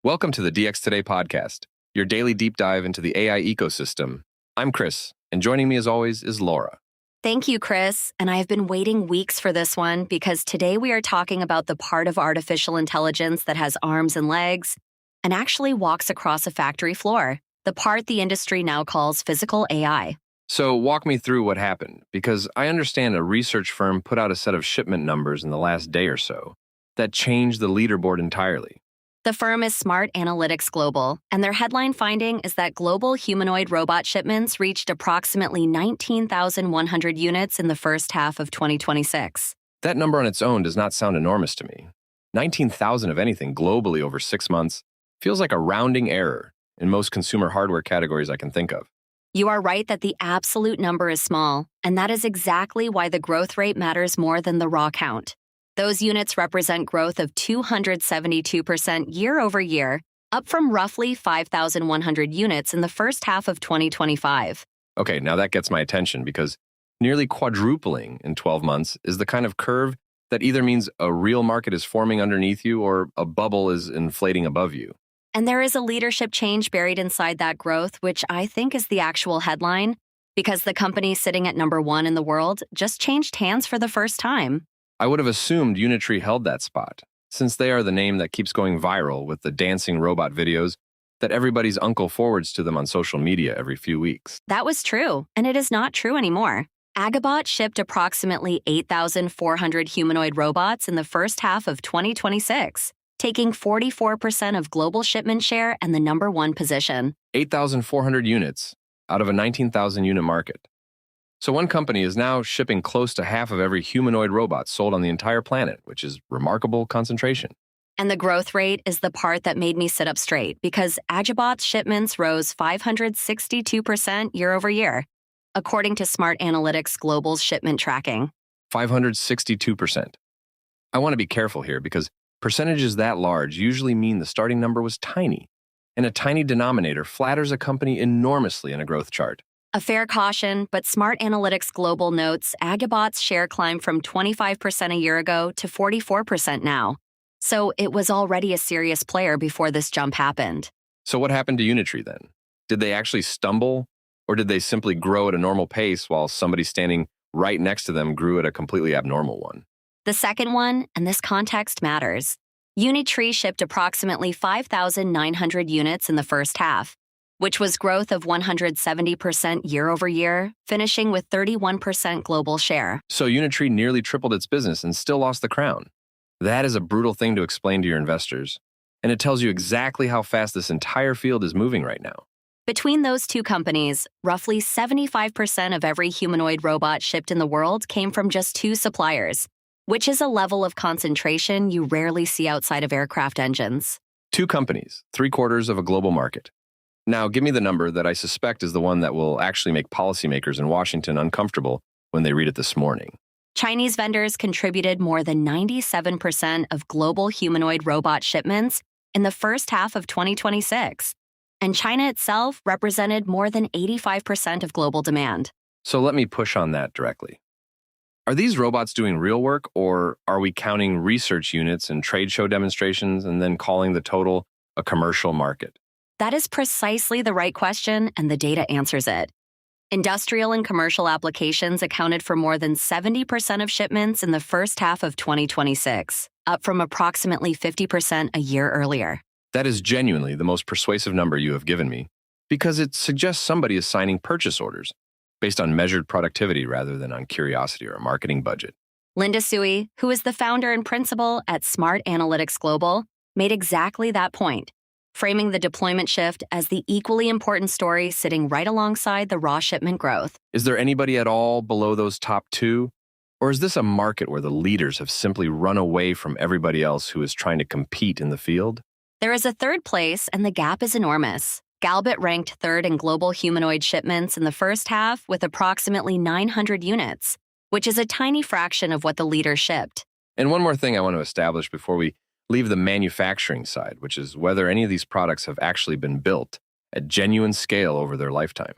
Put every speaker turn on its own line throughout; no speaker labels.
Welcome to the DX Today podcast, your daily deep dive into the AI ecosystem. I'm Chris, and joining me as always is Laura.
Thank you, Chris. And I have been waiting weeks for this one because today we are talking about the part of artificial intelligence that has arms and legs and actually walks across a factory floor, the part the industry now calls physical AI.
So walk me through what happened, because I understand a research firm put out a set of shipment numbers in the last day or so that changed the leaderboard entirely.
The firm is Smart Analytics Global, and their headline finding is that global humanoid robot shipments reached approximately 19,100 units in the first half of 2026.
That number on its own does not sound enormous to me. 19,000 of anything globally over 6 months feels like a rounding error in most consumer hardware categories I can think of.
You are right that the absolute number is small, and that is exactly why the growth rate matters more than the raw count. Those units represent growth of 272% year over year, up from roughly 5,100 units in the first half of 2025.
Okay, now that gets my attention because nearly quadrupling in 12 months is the kind of curve that either means a real market is forming underneath you or a bubble is inflating above you.
And there is a leadership change buried inside that growth, which I think is the actual headline, because the company sitting at number one in the world just changed hands for the first time.
I would have assumed Unitree held that spot, since they are the name that keeps going viral with the dancing robot videos that everybody's uncle forwards to them on social media every few weeks.
That was true, and it is not true anymore. AgiBot shipped approximately 8,400 humanoid robots in the first half of 2026, taking 44% of global shipment share and the number one position.
8,400 units out of a 19,000 unit market. So one company is now shipping close to half of every humanoid robot sold on the entire planet, which is remarkable concentration.
And the growth rate is the part that made me sit up straight because AgiBot's shipments rose 562% year over year, according to Smart Analytics Global's shipment tracking.
562%. I want to be careful here because percentages that large usually mean the starting number was tiny, and a tiny denominator flatters a company enormously in a growth chart.
A fair caution, but Smart Analytics Global notes AgiBot's share climbed from 25% a year ago to 44% now. So it was already a serious player before this jump happened.
So what happened to Unitree then? Did they actually stumble, or did they simply grow at a normal pace while somebody standing right next to them grew at a completely abnormal one?
The second one, and this context matters. Unitree shipped approximately 5,900 units in the first half, which was growth of 170% year over year, finishing with 31% global share.
So Unitree nearly tripled its business and still lost the crown. That is a brutal thing to explain to your investors, and it tells you exactly how fast this entire field is moving right now.
Between those two companies, roughly 75% of every humanoid robot shipped in the world came from just two suppliers, which is a level of concentration you rarely see outside of aircraft engines.
Two companies, 3/4 of a global market. Now, give me the number that I suspect is the one that will actually make policymakers in Washington uncomfortable when they read it this morning.
Chinese vendors contributed more than 97% of global humanoid robot shipments in the first half of 2026, and China itself represented more than 85% of global demand.
So let me push on that directly. Are these robots doing real work, or are we counting research units and trade show demonstrations and then calling the total a commercial market?
That is precisely the right question, and the data answers it. Industrial and commercial applications accounted for more than 70% of shipments in the first half of 2026, up from approximately 50% a year earlier.
That is genuinely the most persuasive number you have given me, because it suggests somebody is signing purchase orders based on measured productivity rather than on curiosity or a marketing budget.
Linda Sui, who is the founder and principal at Smart Analytics Global, made exactly that point, framing the deployment shift as the equally important story sitting right alongside the raw shipment growth.
Is there anybody at all below those top two? Or is this a market where the leaders have simply run away from everybody else who is trying to compete in the field?
There is a third place, and the gap is enormous. Galbit ranked third in global humanoid shipments in the first half with approximately 900 units, which is a tiny fraction of what the leader shipped.
And one more thing I want to establish before we leave the manufacturing side, which is whether any of these products have actually been built at genuine scale over their lifetime.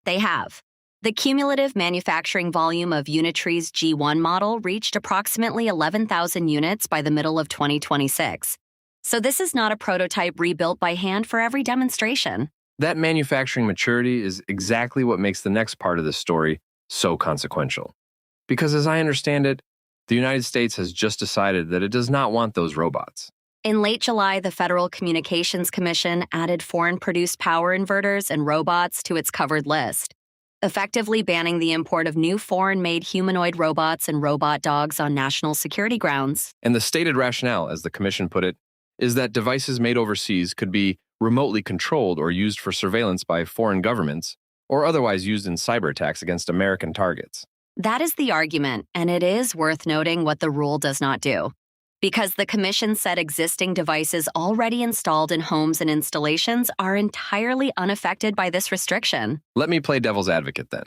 They have. The cumulative manufacturing volume of Unitree's G1 model reached approximately 11,000 units by the middle of 2026, So this is not a prototype rebuilt by hand for every demonstration.
That manufacturing maturity is exactly what makes the next part of this story so consequential. Because as I understand it, the United States has just decided that it does not want those robots.
In late July, the Federal Communications Commission added foreign-produced power inverters and robots to its covered list, effectively banning the import of new foreign-made humanoid robots and robot dogs on national security grounds.
And the stated rationale, as the Commission put it, is that devices made overseas could be remotely controlled or used for surveillance by foreign governments, or otherwise used in cyber attacks against American targets.
That is the argument, and it is worth noting what the rule does not do. Because the Commission said existing devices already installed in homes and installations are entirely unaffected by this restriction.
Let me play devil's advocate then.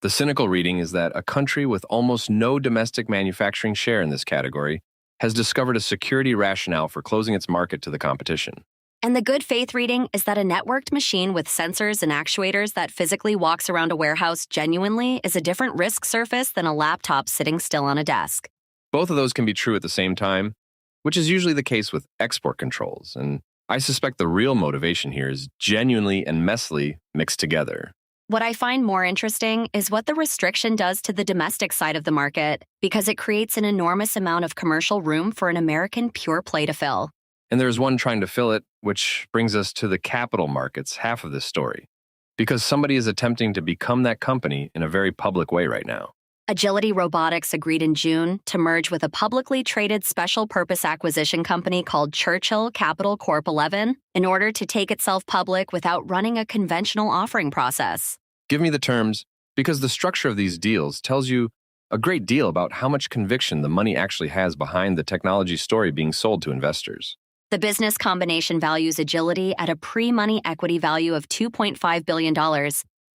The cynical reading is that a country with almost no domestic manufacturing share in this category has discovered a security rationale for closing its market to the competition.
And the good faith reading is that a networked machine with sensors and actuators that physically walks around a warehouse genuinely is a different risk surface than a laptop sitting still on a desk.
Both of those can be true at the same time, which is usually the case with export controls, and I suspect the real motivation here is genuinely and messily mixed together.
What I find more interesting is what the restriction does to the domestic side of the market, because it creates an enormous amount of commercial room for an American pure play to fill.
And there's one trying to fill it, which brings us to the capital markets half of this story, because somebody is attempting to become that company in a very public way right now.
Agility Robotics agreed in June to merge with a publicly traded special purpose acquisition company called Churchill Capital Corp. 11 in order to take itself public without running a conventional offering process.
Give me the terms, because the structure of these deals tells you a great deal about how much conviction the money actually has behind the technology story being sold to investors.
The business combination values Agility at a pre-money equity value of $2.5 billion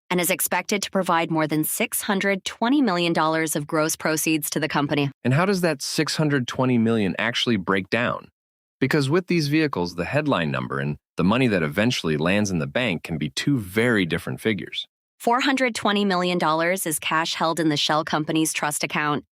and is expected to provide more than $620 million of gross proceeds to the company.
And how does that $620 million actually break down? Because with these vehicles, the headline number and the money that eventually lands in the bank can be two very different figures.
$420 million is cash held in the shell company's trust account,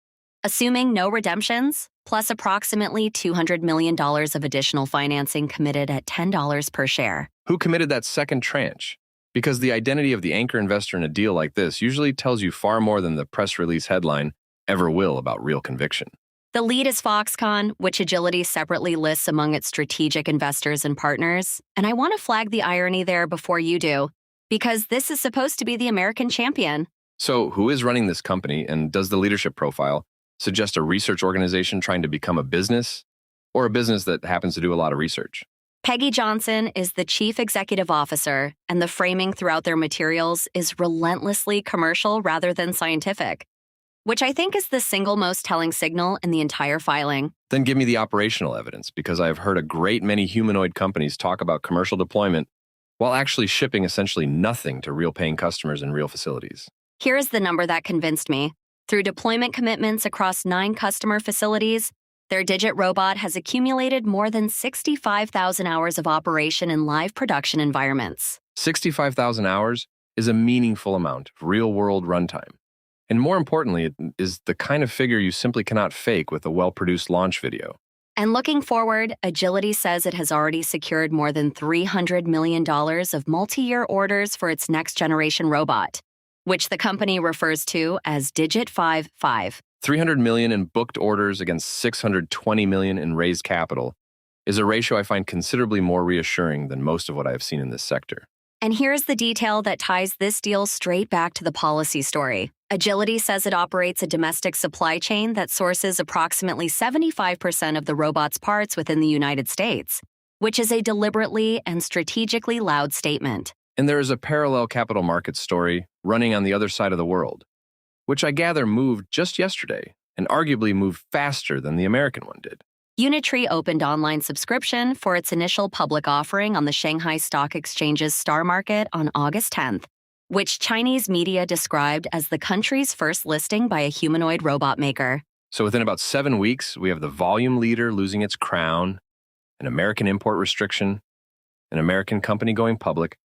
assuming no redemptions, plus approximately $200 million of additional financing committed at $10 per share.
Who committed that second tranche? Because the identity of the anchor investor in a deal like this usually tells you far more than the press release headline ever will about real conviction.
The lead is Foxconn, which Agility separately lists among its strategic investors and partners. And I want to flag the irony there before you do, because this is supposed to be the American champion.
So who is running this company, and does the leadership profile suggest a research organization trying to become a business, or a business that happens to do a lot of research?
Peggy Johnson is the chief executive officer, and the framing throughout their materials is relentlessly commercial rather than scientific, which I think is the single most telling signal in the entire filing.
Then give me the operational evidence, because I've heard a great many humanoid companies talk about commercial deployment while actually shipping essentially nothing to real paying customers in real facilities.
Here is the number that convinced me. Through deployment commitments across 9 customer facilities, their Digit robot has accumulated more than 65,000 hours of operation in live production environments.
65,000 hours is a meaningful amount of real-world runtime. And more importantly, it is the kind of figure you simply cannot fake with a well-produced launch video.
And looking forward, Agility says it has already secured more than $300 million of multi-year orders for its next-generation robot, which the company refers to as Digit 5.5.
$300 million in booked orders against $620 million in raised capital is a ratio I find considerably more reassuring than most of what I have seen in this sector.
And here's the detail that ties this deal straight back to the policy story. Agility says it operates a domestic supply chain that sources approximately 75% of the robot's parts within the United States, which is a deliberately and strategically loud statement.
And there is a parallel capital markets story running on the other side of the world, which I gather moved just yesterday and arguably moved faster than the American one did.
Unitree opened online subscription for its initial public offering on the Shanghai Stock Exchange's Star Market on August 10th, which Chinese media described as the country's first listing by a humanoid robot maker.
So within about 7 weeks, we have the volume leader losing its crown, an American import restriction, an American company going public,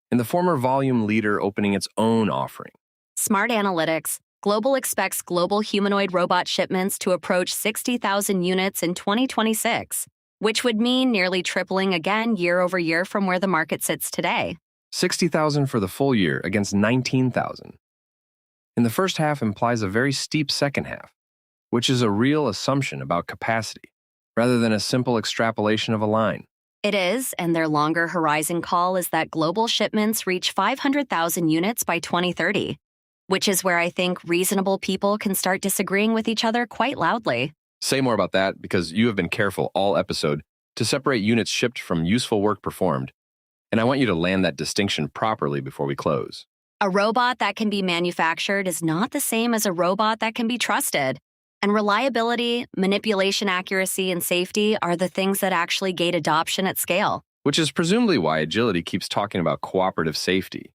and the former volume leader opening its own offering.
Smart Analytics, Global expects global humanoid robot shipments to approach 60,000 units in 2026, which would mean nearly tripling again year over year from where the market sits today.
60,000 for the full year against 19,000. In the first half implies a very steep second half, which is a real assumption about capacity, rather than a simple extrapolation of a line.
It is, and their longer horizon call is that global shipments reach 500,000 units by 2030, which is where I think reasonable people can start disagreeing with each other quite loudly.
Say more about that, because you have been careful all episode to separate units shipped from useful work performed, and I want you to land that distinction properly before we close.
A robot that can be manufactured is not the same as a robot that can be trusted. And reliability, manipulation accuracy, and safety are the things that actually gate adoption at scale.
Which is presumably why Agility keeps talking about cooperative safety.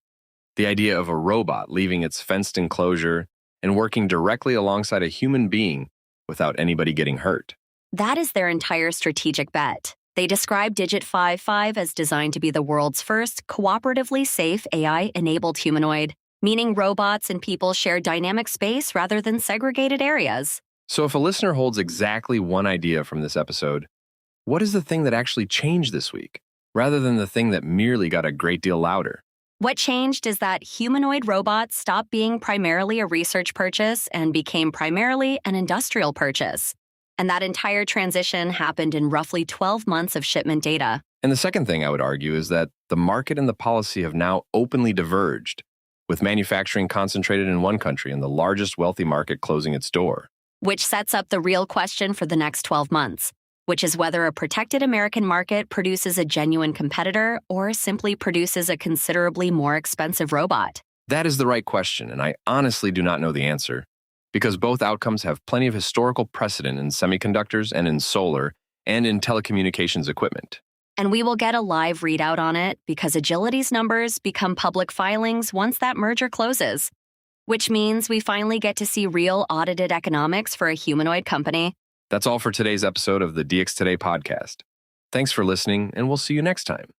The idea of a robot leaving its fenced enclosure and working directly alongside a human being without anybody getting hurt.
That is their entire strategic bet. They describe Digit 5.5 as designed to be the world's first cooperatively safe AI-enabled humanoid, meaning robots and people share dynamic space rather than segregated areas.
So if a listener holds exactly one idea from this episode, what is the thing that actually changed this week, rather than the thing that merely got a great deal louder?
What changed is that humanoid robots stopped being primarily a research purchase and became primarily an industrial purchase. And that entire transition happened in roughly 12 months of shipment data.
And the second thing I would argue is that the market and the policy have now openly diverged, with manufacturing concentrated in one country and the largest wealthy market closing its door.
Which sets up the real question for the next 12 months, which is whether a protected American market produces a genuine competitor or simply produces a considerably more expensive robot.
That is the right question, and I honestly do not know the answer, because both outcomes have plenty of historical precedent in semiconductors and in solar and in telecommunications equipment.
And we will get a live readout on it because Agility's numbers become public filings once that merger closes. Which means we finally get to see real audited economics for a humanoid company.
That's all for today's episode of the DX Today podcast. Thanks for listening, and we'll see you next time.